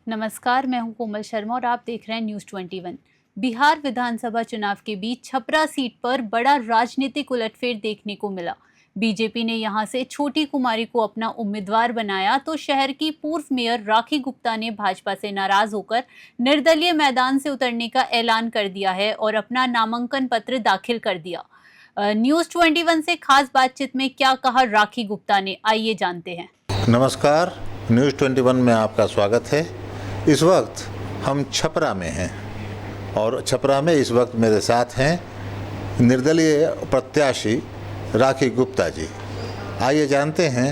नमस्कार, मैं हूं कोमल शर्मा और आप देख रहे हैं न्यूज़ 21। बिहार विधानसभा चुनाव के बीच छपरा सीट पर बड़ा राजनीतिक उलटफेर देखने को मिला। बीजेपी ने यहां से छोटी कुमारी को अपना उम्मीदवार बनाया तो शहर की पूर्व मेयर राखी गुप्ता ने भाजपा से नाराज होकर निर्दलीय मैदान से उतरने का ऐलान कर दिया है और अपना नामांकन पत्र दाखिल कर दिया। न्यूज़ 21 से खास बातचीत में क्या कहा राखी गुप्ता ने, आइए जानते हैं। नमस्कार, न्यूज़ 21 में आपका स्वागत है। इस वक्त हम छपरा में हैं और छपरा में इस वक्त मेरे साथ हैं निर्दलीय प्रत्याशी राखी गुप्ता जी। आइए जानते हैं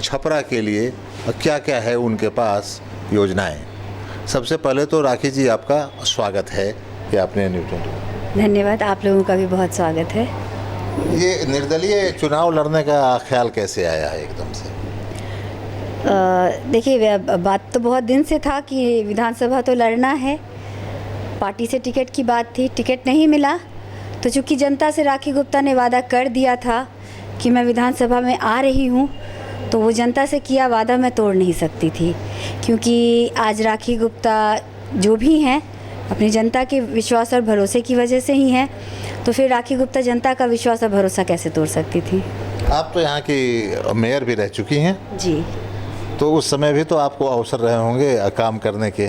छपरा के लिए क्या क्या है उनके पास योजनाएं। सबसे पहले तो राखी जी आपका स्वागत है कि आपने न्यूज़ 21। धन्यवाद, आप लोगों का भी बहुत स्वागत है। ये निर्दलीय चुनाव लड़ने का ख्याल कैसे आया है एकदम से? देखिए, बात तो बहुत दिन से था कि विधानसभा तो लड़ना है। पार्टी से टिकट की बात थी, टिकट नहीं मिला तो चूँकि जनता से राखी गुप्ता ने वादा कर दिया था कि मैं विधानसभा में आ रही हूँ, तो वो जनता से किया वादा मैं तोड़ नहीं सकती थी। क्योंकि आज राखी गुप्ता जो भी हैं अपनी जनता के विश्वास और भरोसे की वजह से ही हैं, तो फिर राखी गुप्ता जनता का विश्वास और भरोसा कैसे तोड़ सकती थी। आप तो यहाँ की मेयर भी रह चुकी हैं जी, तो उस समय भी तो आपको अवसर रहे होंगे काम करने के।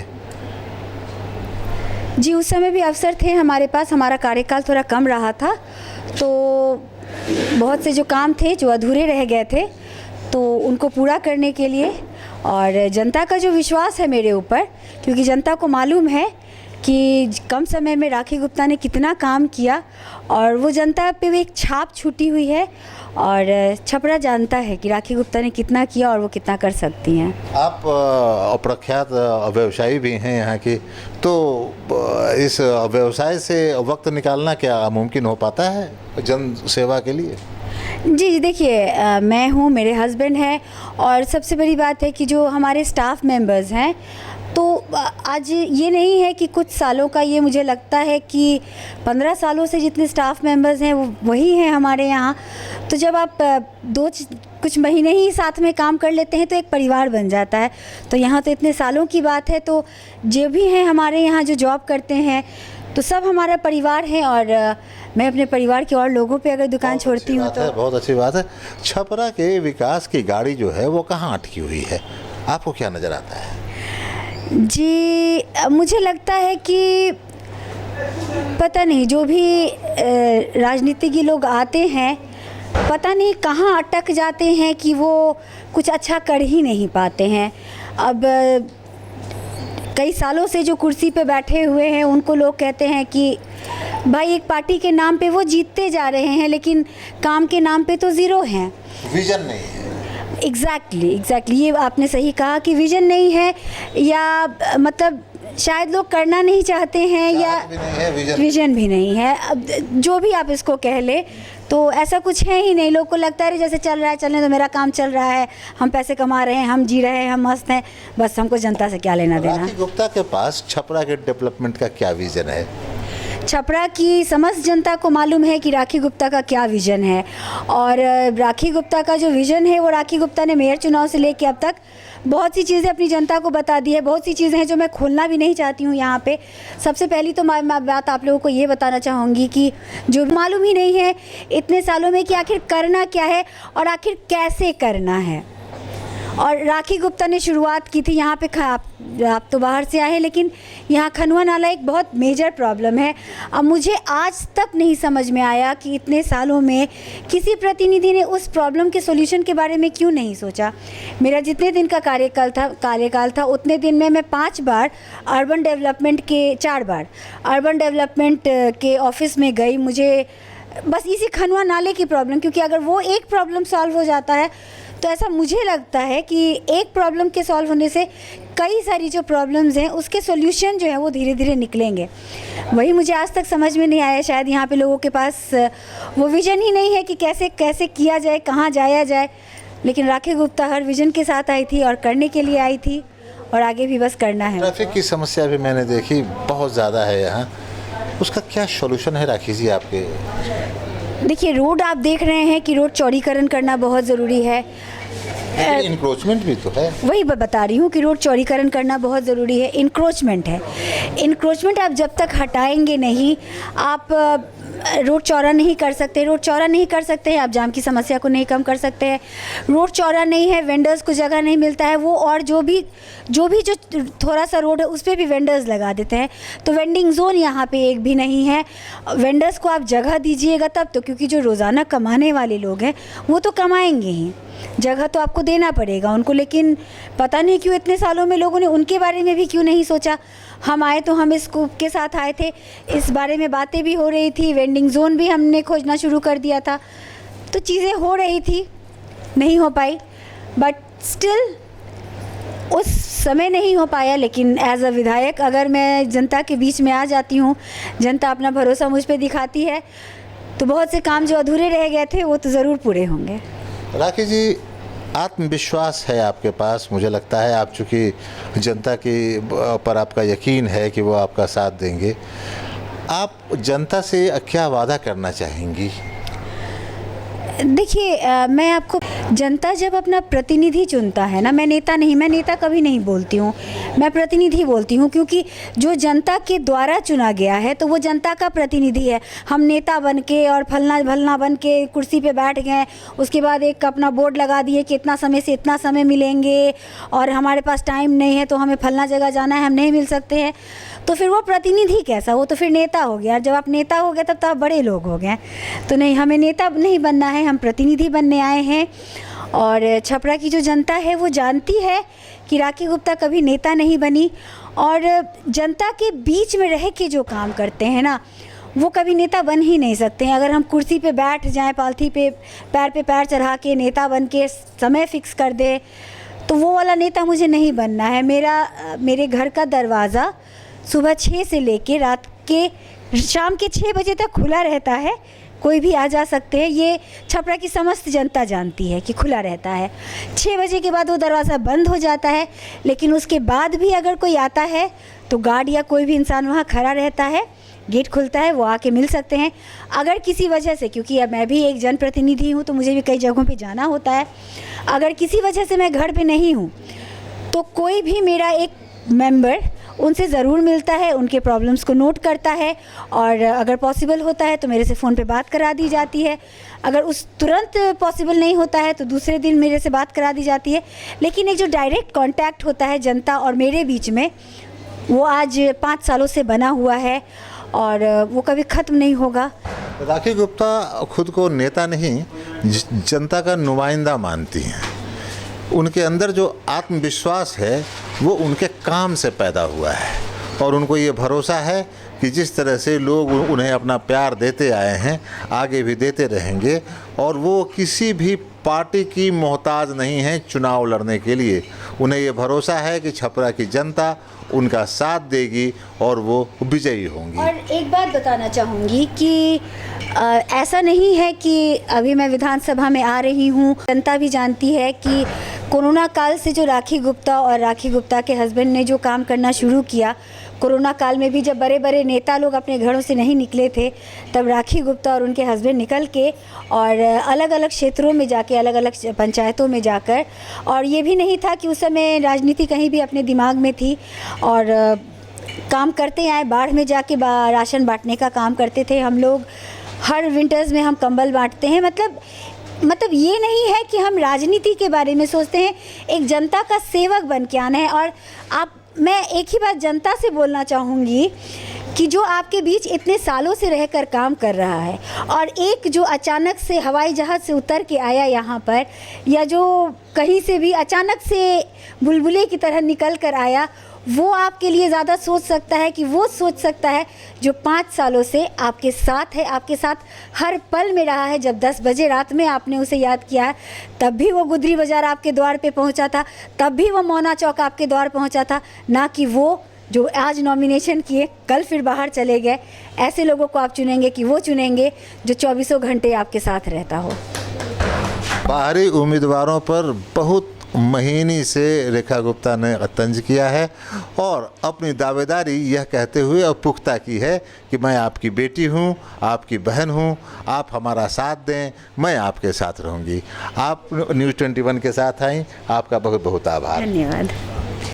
जी, उस समय भी अवसर थे हमारे पास। हमारा कार्यकाल थोड़ा कम रहा था तो बहुत से जो काम थे जो अधूरे रह गए थे तो उनको पूरा करने के लिए, और जनता का जो विश्वास है मेरे ऊपर, क्योंकि जनता को मालूम है कि कम समय में राखी गुप्ता ने कितना काम किया और वो जनता पे भी एक छाप छूटी हुई है और छपरा जानता है कि राखी गुप्ता ने कितना किया और वो कितना कर सकती हैं। आप प्रख्यात व्यवसायी भी हैं यहाँ की, तो इस व्यवसाय से वक्त निकालना क्या मुमकिन हो पाता है जन सेवा के लिए? जी, देखिए, मैं हूँ, मेरे हस्बैंड हैं और सबसे बड़ी बात है कि जो हमारे स्टाफ मेंबर्स हैं, तो आज ये नहीं है कि कुछ सालों का, ये मुझे लगता है कि 15 सालों से जितने स्टाफ मेंबर्स हैं वो वही हैं हमारे यहाँ। तो जब आप कुछ महीने ही साथ में काम कर लेते हैं तो एक परिवार बन जाता है। तो यहाँ तो इतने सालों की बात है, तो जो भी हैं हमारे यहाँ जो जॉब करते हैं तो सब हमारा परिवार है। और मैं अपने परिवार के और लोगों पे अगर दुकान छोड़ती हूँ तो बहुत अच्छी बात है। छपरा के विकास की गाड़ी जो है वो कहाँ अटकी हुई है, आपको क्या नज़र आता है? जी, मुझे लगता है कि पता नहीं, जो भी राजनीतिज्ञ लोग आते हैं पता नहीं कहाँ अटक जाते हैं कि वो कुछ अच्छा कर ही नहीं पाते हैं। अब कई सालों से जो कुर्सी पे बैठे हुए हैं उनको लोग कहते हैं कि भाई एक पार्टी के नाम पे वो जीतते जा रहे हैं लेकिन काम के नाम पे तो ज़ीरो हैं, विजन नहीं है। एग्जैक्टली ये आपने सही कहा कि विजन नहीं है, या मतलब शायद लोग करना नहीं चाहते हैं या विजन भी नहीं है। अब जो भी आप इसको कह ले, तो ऐसा कुछ है ही नहीं। लोग को लगता है जैसे चल रहा है चलने, तो मेरा काम चल रहा है, हम पैसे कमा रहे हैं, हम जी रहे हैं, हम मस्त हैं, बस हमको जनता से क्या लेना देना। राखी गुप्ता के पास छपरा के डेवलपमेंट का क्या विजन है? छपरा की समस्त जनता को मालूम है कि राखी गुप्ता का क्या विज़न है, और राखी गुप्ता का जो विज़न है वो राखी गुप्ता ने मेयर चुनाव से लेकर अब तक बहुत सी चीज़ें अपनी जनता को बता दी है। बहुत सी चीज़ें हैं जो मैं खोलना भी नहीं चाहती हूँ यहाँ पे। सबसे पहली तो मैं बात आप लोगों को ये बताना चाहूँगी कि जो मालूम ही नहीं है इतने सालों में कि आखिर करना क्या है और आखिर कैसे करना है। और राखी गुप्ता ने शुरुआत की थी यहाँ पे। आप तो बाहर से आए हैं, लेकिन यहाँ खनुआ नाला एक बहुत मेजर प्रॉब्लम है। अब मुझे आज तक नहीं समझ में आया कि इतने सालों में किसी ने उस प्रॉब्लम के सॉल्यूशन के बारे में क्यों नहीं सोचा। मेरा जितने दिन का कार्यकाल था उतने दिन में मैं 4 बार अर्बन डेवलपमेंट के ऑफिस में गई। मुझे बस इसी खनुआ नाले की प्रॉब्लम, क्योंकि अगर वो एक प्रॉब्लम सॉल्व हो जाता है तो ऐसा मुझे लगता है कि एक प्रॉब्लम के सॉल्व होने से कई सारी जो प्रॉब्लम्स हैं उसके सॉल्यूशन जो है वो धीरे धीरे निकलेंगे। वही मुझे आज तक समझ में नहीं आया। शायद यहाँ पे लोगों के पास वो विज़न ही नहीं है कि कैसे कैसे किया जाए, कहाँ जाया जाए। लेकिन राखी गुप्ता हर विज़न के साथ आई थी और करने के लिए आई थी, और आगे भी बस करना है। ट्रैफिक की समस्या भी मैंने देखी बहुत ज़्यादा है यहाँ, उसका क्या सॉल्यूशन है राखी जी आपके? देखिए, रोड आप देख रहे हैं कि रोड चौड़ीकरण करना बहुत ज़रूरी है। इंक्रोचमेंट भी तो है। वही बता रही हूँ कि रोड चौड़ीकरण करना बहुत ज़रूरी है। इंक्रोचमेंट है, इंक्रोचमेंट आप जब तक हटाएंगे नहीं, आप रोड चौड़ा नहीं कर सकते। रोड चौड़ा नहीं कर सकते हैं, आप जाम की समस्या को नहीं कम कर सकते हैं। रोड चौड़ा नहीं है, वेंडर्स को जगह नहीं मिलता है, वो और जो थोड़ा सा रोड है उस पर भी वेंडर्स लगा देते हैं। तो वेंडिंग जोन यहाँ पे एक भी नहीं है। वेंडर्स को आप जगह दीजिएगा तब तो, क्योंकि जो रोज़ाना कमाने वाले लोग हैं वो तो कमाएंगे ही, जगह तो आपको देना पड़ेगा उनको। लेकिन पता नहीं क्यों इतने सालों में लोगों ने उनके बारे में भी क्यों नहीं सोचा। हम आए तो हम इस स्कूप के साथ आए थे, इस बारे में बातें भी हो रही थी, वेंडिंग जोन भी हमने खोजना शुरू कर दिया था, तो चीज़ें हो रही थी, नहीं हो पाई। बट स्टिल उस समय नहीं हो पाया। लेकिन एज अ विधायक अगर मैं जनता के बीच में आ जाती हूँ, जनता अपना भरोसा मुझ पर दिखाती है, तो बहुत से काम जो अधूरे रह गए थे वो तो ज़रूर पूरे होंगे। राखी जी, आत्मविश्वास है आपके पास, मुझे लगता है आप चूँकि जनता की पर आपका यकीन है कि वो आपका साथ देंगे। आप जनता से क्या वादा करना चाहेंगी? देखिए, मैं आपको, जनता जब अपना प्रतिनिधि चुनता है ना, मैं नेता नहीं, मैं नेता कभी नहीं बोलती हूँ, मैं प्रतिनिधि बोलती हूँ, क्योंकि जो जनता के द्वारा चुना गया है तो वो जनता का प्रतिनिधि है। हम नेता बन के और फलना भलना बन के कुर्सी पे बैठ गए, उसके बाद एक अपना बोर्ड लगा दिए कि इतना समय से इतना समय मिलेंगे और हमारे पास टाइम नहीं है तो हमें फलना जगह जाना है, हम नहीं मिल सकते हैं, तो फिर वो प्रतिनिधि कैसा, वो तो फिर नेता हो गया। जब आप नेता हो गए तब तो आप बड़े लोग हो गए। तो नहीं, हमें नेता नहीं बनना है, हम प्रतिनिधि बनने आए हैं। और छपरा की जो जनता है वो जानती है कि राखी गुप्ता कभी नेता नहीं बनी, और जनता के बीच में रह के जो काम करते हैं ना, वो कभी नेता बन ही नहीं सकते हैं। अगर हम कुर्सी पे बैठ जाएं, पालथी पे पैर चढ़ा के नेता बन के समय फिक्स कर दे, तो वो वाला नेता मुझे नहीं बनना है। मेरे घर का दरवाज़ा सुबह 6 से लेके रात के शाम के 6 बजे तक खुला रहता है, कोई भी आ जा सकते हैं। ये छपरा की समस्त जनता जानती है कि खुला रहता है। 6 बजे के बाद वो दरवाज़ा बंद हो जाता है, लेकिन उसके बाद भी अगर कोई आता है तो गार्ड या कोई भी इंसान वहाँ खड़ा रहता है, गेट खुलता है, वो आके मिल सकते हैं। अगर किसी वजह से, क्योंकि अब मैं भी एक जनप्रतिनिधि हूँ तो मुझे भी कई जगहों पे जाना होता है, अगर किसी वजह से मैं घर पे नहीं हूँ तो कोई भी मेरा एक मेंबर उनसे ज़रूर मिलता है, उनके प्रॉब्लम्स को नोट करता है, और अगर पॉसिबल होता है तो मेरे से फ़ोन पे बात करा दी जाती है। अगर उस तुरंत पॉसिबल नहीं होता है तो दूसरे दिन मेरे से बात करा दी जाती है। लेकिन एक जो डायरेक्ट कांटेक्ट होता है जनता और मेरे बीच में, वो आज 5 सालों से बना हुआ है और वो कभी ख़त्म नहीं होगा। राखी गुप्ता खुद को नेता नहीं, जनता का नुमाइंदा मानती हैं। उनके अंदर जो आत्मविश्वास है वो उनके काम से पैदा हुआ है, और उनको ये भरोसा है कि जिस तरह से लोग उन्हें अपना प्यार देते आए हैं आगे भी देते रहेंगे, और वो किसी भी पार्टी की मोहताज नहीं है चुनाव लड़ने के लिए। उन्हें ये भरोसा है कि छपरा की जनता उनका साथ देगी और वो विजयी होंगी। और एक बात बताना चाहूँगी कि ऐसा नहीं है कि अभी मैं विधानसभा में आ रही हूँ, जनता भी जानती है कि कोरोना काल से जो राखी गुप्ता और राखी गुप्ता के हस्बैंड ने जो काम करना शुरू किया, कोरोना काल में भी जब बड़े बड़े नेता लोग अपने घरों से नहीं निकले थे, तब राखी गुप्ता और उनके हस्बैंड निकल के और अलग अलग क्षेत्रों में जाके, अलग अलग पंचायतों में जाकर, और ये भी नहीं था कि उस समय राजनीति कहीं भी अपने दिमाग में थी, और काम करते आए। बाढ़ में जाके राशन बांटने का काम करते थे हम लोग। हर विंटर्स में हम कंबल बांटते हैं। मतलब ये नहीं है कि हम राजनीति के बारे में सोचते हैं, एक जनता का सेवक बन के आना है। और मैं एक ही बात जनता से बोलना चाहूँगी कि जो आपके बीच इतने सालों से रहकर काम कर रहा है, और एक जो अचानक से हवाई जहाज़ से उतर के आया यहाँ पर, या जो कहीं से भी अचानक से बुलबुले की तरह निकल कर आया, वो आपके लिए ज़्यादा सोच सकता है कि वो सोच सकता है जो 5 सालों से आपके साथ है, आपके साथ हर पल में रहा है। जब 10 बजे रात में आपने उसे याद किया है, तब भी वो गुदरी बाज़ार आपके द्वार पे पहुंचा था, तब भी वो मौना चौक आपके द्वार पहुंचा था, ना कि वो जो आज नॉमिनेशन किए कल फिर बाहर चले गए। ऐसे लोगों को आप चुनेंगे कि वो चुनेंगे जो 24 घंटे आपके साथ रहता हो। बाहरी उम्मीदवारों पर बहुत महीनी से रेखा गुप्ता ने तंज किया है और अपनी दावेदारी यह कहते हुए और पुख्ता की है कि मैं आपकी बेटी हूँ, आपकी बहन हूँ, आप हमारा साथ दें, मैं आपके साथ रहूँगी। आप न्यूज़ 21 के साथ आई, आपका बहुत बहुत आभार। धन्यवाद।